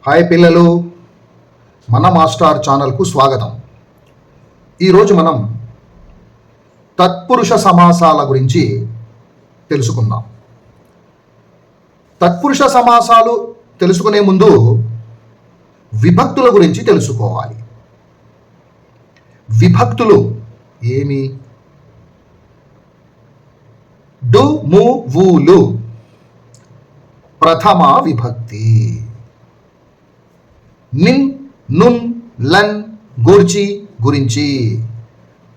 Hi పిల్లలు, మన master ఛానల్కు స్వాగతం. ఈరోజు మనం తత్పురుష సమాసాల గురించి తెలుసుకుందాం. తత్పురుష సమాసాలు తెలుసుకునే ముందు విభక్తుల గురించి తెలుసుకోవాలి. విభక్తులు ఏమి? డు, ము, వులు ప్రథమ విభక్తి. నిన్, నున్, లన్, గూర్చి, గురించి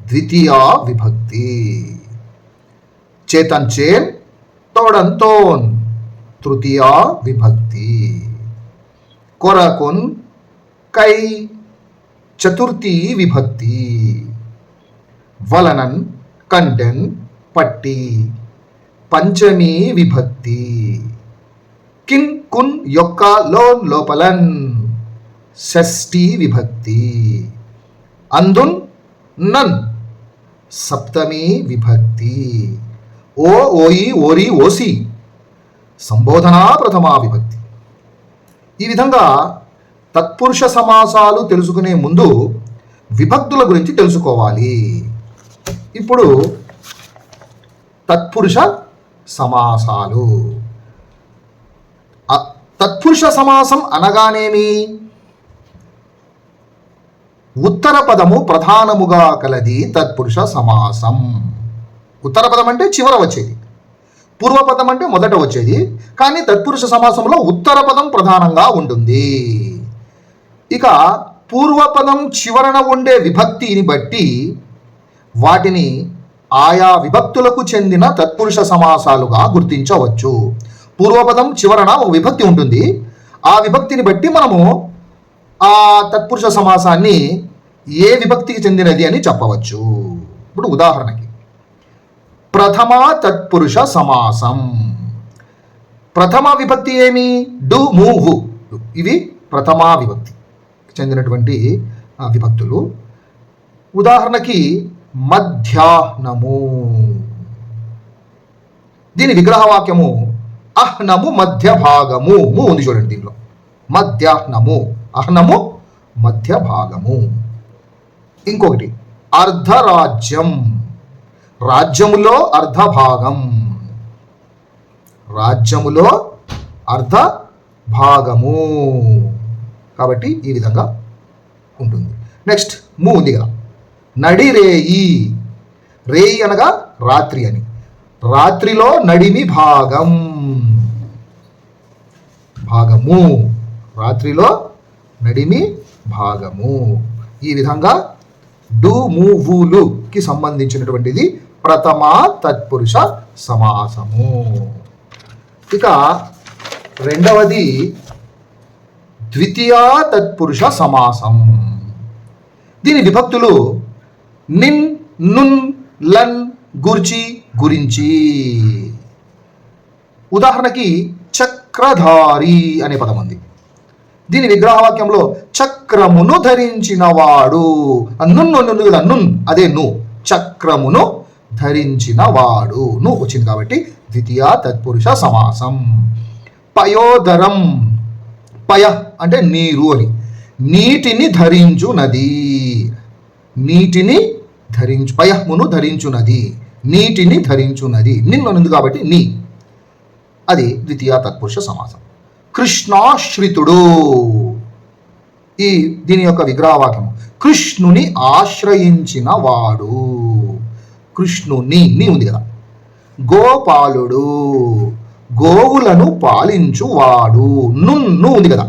ద్వితీయ విభక్తి. చేతన్, చేన్, తోడన్, తోన్ తృతీయ విభక్తి. కొరకున్, కై చతుర్థీ విభక్తి. వలనన్, కండెన్, పట్టి పంచమీ విభక్తి. కిన్, కున్, యొక్క, లోన్, లోపలన్ షష్ఠీ విభక్తి. అందున్, నన్ సప్తమీ విభక్తి. ఓ, ఓయి, ఓరి, ఓసి సంబోధనా ప్రథమా విభక్తి. ఈ విధంగా తత్పురుష సమాసాలు తెలుసుకునే ముందు విభక్తుల గురించి తెలుసుకోవాలి. ఇప్పుడు తత్పురుష సమాసాలు. తత్పురుష సమాసం అనగానేమి? ఉత్తర పదము ప్రధానముగా కలది తత్పురుష సమాసం. ఉత్తర పదం అంటే చివర వచ్చేది, పూర్వపదం అంటే మొదట వచ్చేది. కానీ తత్పురుష సమాసంలో ఉత్తర పదం ప్రధానంగా ఉంటుంది. ఇక పూర్వపదం చివరన ఉండే విభక్తిని బట్టి వాటిని ఆయా విభక్తులకు చెందిన తత్పురుష సమాసాలుగా గుర్తించవచ్చు. పూర్వపదం చివరన ఒక విభక్తి ఉంటుంది. ఆ విభక్తిని బట్టి మనము ఆ తత్పురుష సమాసాన్ని ఏ విభక్తికి చెందినది అని చెప్పవచ్చు. ఇప్పుడు ఉదాహరణకి ప్రథమ తత్పురుష సమాసం. ప్రథమ విభక్తి ఏమి? డు, ము, వు. ఇవి ప్రథమా విభక్తి చెందినటువంటి విభక్తులు. ఉదాహరణకి మధ్యాహ్నము. దీని విగ్రహవాక్యము అహ్నము మధ్య భాగము. ము ఉంది చూడండి దీనిలో. మధ్యాహ్నము, అహ్నము మధ్య భాగము. ఇంకొకటి అర్ధరాజ్యం. రాజ్యములో అర్ధ భాగం. రాజ్యములో అర్ధ భాగము. కాబట్టి ఈ విధంగా ఉంటుంది. నెక్స్ట్ ము ఉంది కదా. నడిరేయి. రేయి అనగా రాత్రి అని. రాత్రిలో నడిమి భాగం. భాగము, రాత్రిలో నడిమి భాగము. ఈ విధంగా డు, ము, వులుకి సంబంధించినటువంటిది ప్రథమ తత్పురుష సమాసము. ఇక రెండవది ద్వితీయ తత్పురుష సమాసం. దీని విభక్తులు నిన్, నున్, లన్, గూర్చి, గురించి. ఉదాహరణకి చక్రధారి అనే పదం ఉంది. దీని విగ్రహవాక్యంలో చక్రమును ధరించిన వాడు. నున్ను కదా, నున్ అదే ను. చక్రమును ధరించిన వాడు. ను వచ్చింది కాబట్టి ద్వితీయ తత్పురుష సమాసం. పయోదరం. పయ అంటే నీరు అని. నీటిని ధరించునది. నీటిని ధరించు, పయమును ధరించునది, నీటిని ధరించునది. నిన్నుంది కాబట్టి నీ, అది ద్వితీయ తత్పురుష సమాసం. కృష్ణాశ్రితుడు. దీని యొక్క విగ్రహవాక్యము కృష్ణుని ఆశ్రయించిన వాడు. కృష్ణుని, నీ ఉంది కదా. గోపాలుడు. గోవులను పాలించువాడు. నున్ను ఉంది కదా.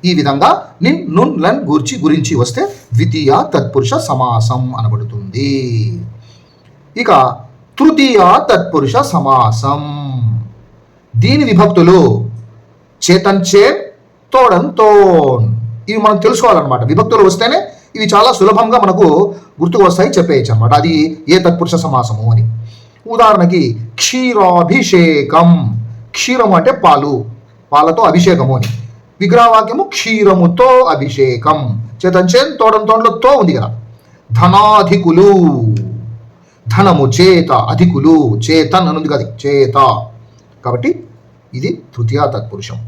ఈ విధంగా నిన్, నున్, లన్, గూర్చి, గురించి వస్తే ద్వితీయ తత్పురుష సమాసం అనబడుతుంది. ఇక తృతీయ తత్పురుష సమాసం. దీని విభక్తులు చేతన్, చేన్, తోడన్, తోన్. ఇవి మనం తెలుసుకోవాలన్నమాట. విభక్తులు వస్తేనే ఇవి చాలా సులభంగా మనకు గుర్తుకు వస్తాయి, చెప్పేయచ్చు అనమాట అది ఏ తత్పురుష సమాసము అని. ఉదాహరణకి క్షీరాభిషేకం. క్షీరము అంటే పాలు, పాలతో అభిషేకము అని. విగ్రహవాక్యము క్షీరముతో అభిషేకం. చేతన్, చేన్, తోడన్, తోన్లో తో ఉంది కదా. ధనాధికులు. ధనము చేత, అధికులు చేతన్ అనుంది కదా, చేత. కాబట్టి ఇది తృతీయ తత్పురుషం.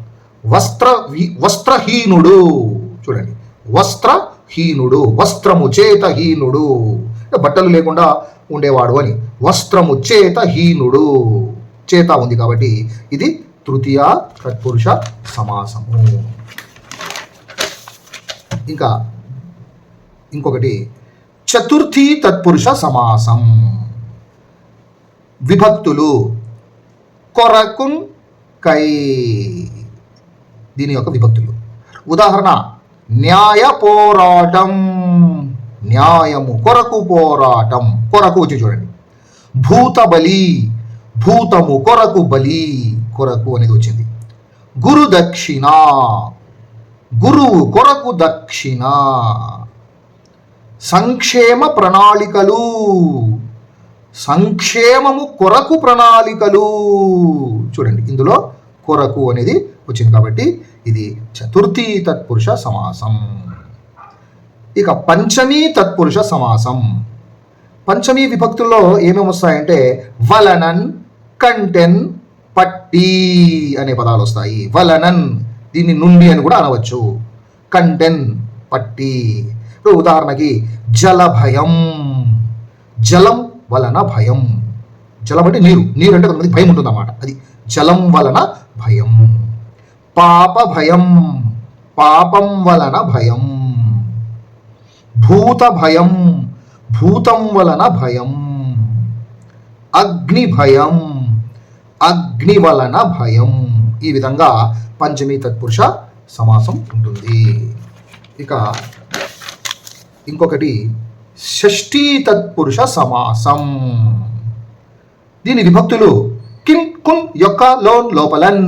వస్త్రహీనుడు. చూడండి, వస్త్రహీనుడు, వస్త్రము చేత హీనుడు, బట్టలు లేకుండా ఉండేవాడు అని. వస్త్రము చేత హీనుడు, చేత ఉంది కాబట్టి ఇది తృతీయ తత్పురుష సమాసము. ఇంకా ఇంకొకటి చతుర్థి తత్పురుష సమాసం. విభక్తులు కొరకున్ కై, దీని యొక్క విభక్తులు. ఉదాహరణ న్యాయ పోరాటం, న్యాయము కొరకు పోరాటం, కొరకు వచ్చి చూడండి. భూతబలి, భూతము కొరకు బలి, కొరకు అనేది వచ్చింది. గురు దక్షిణ, గురువు కొరకు దక్షిణ. సంక్షేమ ప్రణాళికలు, సంక్షేమము కొరకు ప్రణాళికలు. చూడండి, ఇందులో కొరకు అనేది వచ్చింది కాబట్టి ఇది చతుర్థి తత్పురుష సమాసం. ఇక పంచమీ తత్పురుష సమాసం. పంచమీ విభక్తుల్లో ఏమేమి వస్తాయంటే వలనన్, కంటెన్, పట్టి అనే పదాలు వస్తాయి. వలనన్, దీన్ని నుండి అని కూడా అనవచ్చు. కంటెన్, పట్టి. ఇప్పుడు ఉదాహరణకి జల భయం, జలం వలన భయం. జలం అంటే నీరు, నీరు అంటే కొంతమంది భయం ఉంటుంది అన్నమాట, అది జలం వలన భయం. పాప భయం, పాపం వలన భయం. భూత భయం, భూతం వలన భయం. అగ్ని భయం, అగ్ని వలన భయం. ఈ విధంగా పంచమీ తత్పురుష సమాసం ఉంటుంది. ఇక ఇంకొకటి షష్ఠీ తత్పురుష సమాసం. దీని విభక్తులు కిన్, కున్, యొక్క, లోన్, లోపలన్.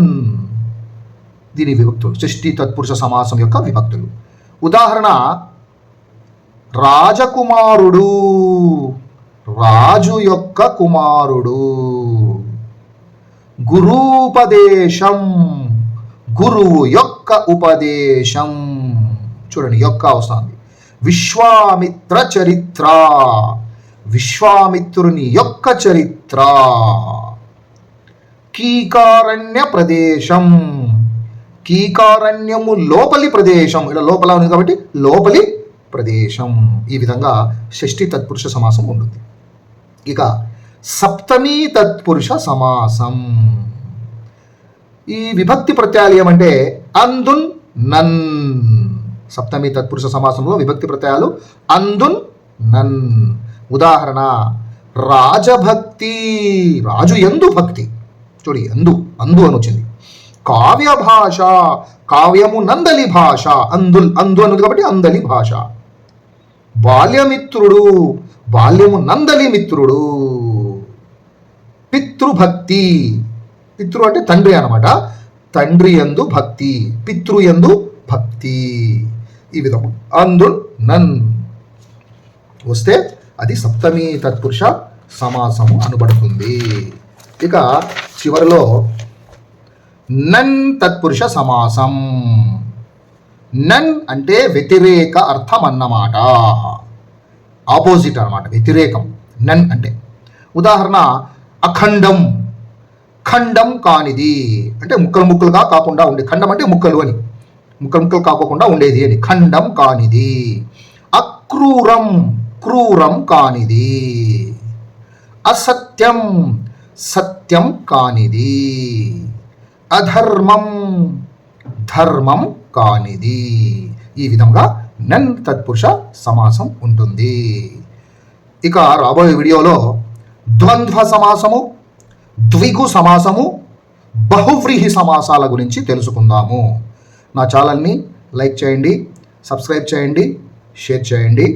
దీని విభక్తులు షష్ఠీ తత్పురుష సమాసం యొక్క విభక్తులు. ఉదాహరణ రాజకుమారుడు, రాజు యొక్క కుమారుడు. గురూపదేశం, గురువు యొక్క ఉపదేశం. చూడండి, యొక్క వస్తుంది. విశ్వామిత్ర చరిత్ర, విశ్వామిత్రుని యొక్క చరిత్ర. కీకారణ్య ప్రదేశం, కీకారణ్యము లోపలి ప్రదేశం. ఇలా లోపల ఉంది కాబట్టి లోపలి ప్రదేశం. ఈ విధంగా షష్ఠి తత్పురుష సమాసం ఉంటుంది. ఇక సప్తమీ తత్పురుష సమాసం. ఈ విభక్తి ప్రత్యయాలు ఏమంటే అందున్, నన్. సప్తమీ తత్పురుష సమాసంలో విభక్తి ప్రత్యయాలు అందున్, నన్. ఉదాహరణ రాజభక్తి, రాజు యందు భక్తి. చూడి, అందు, అందు అని వచ్చింది. కావ్య భాష, కావ్యము నందలి భాష. అందుల్, అందు అన్నది కాబట్టి అందలి భాష. బాల్యమిత్రుడు, బాల్యము నందలి మిత్రుడు. పితృభక్తి, పితృ అంటే తండ్రి అన్నమాట. తండ్రి యందు భక్తి, పితృ యందు భక్తి. ఈ విధము అందుల్, నన్ వస్తే అది సప్తమీ తత్పురుష సమాసము అనబడుతుంది. ఇక చివరిలో నన్ తత్పురుష సమాసం. నన్ అంటే వ్యతిరేక అర్థం అన్నమాట, ఆపోజిట్ అన్నమాట, వ్యతిరేకం నన్ అంటే. ఉదాహరణ అఖండం, ఖండం కానిది అంటే ముక్కలు ముక్కలుగా కాకుండా ఉండే. ఖండం అంటే ముక్కలు అని, ముక్కలు ముక్కలు కాకుండా ఉండేది అని. ఖండం కానిది. అక్రూరం, క్రూరం కానిది. అసత్యం, సత్యం కానిది. అధర్మం, ధర్మం కానిది. ఈ విధంగా నన్ తత్పురుష సమాసం ఉంటుంది. ఇక రాబోయే వీడియోలో ద్వంద్వ సమాసము, ద్విగు సమాసము, బహువ్రీహి సమాసాల గురించి తెలుసుకుందాము. నా ఛానల్ని లైక్ చేయండి, సబ్స్క్రైబ్ చేయండి, షేర్ చేయండి.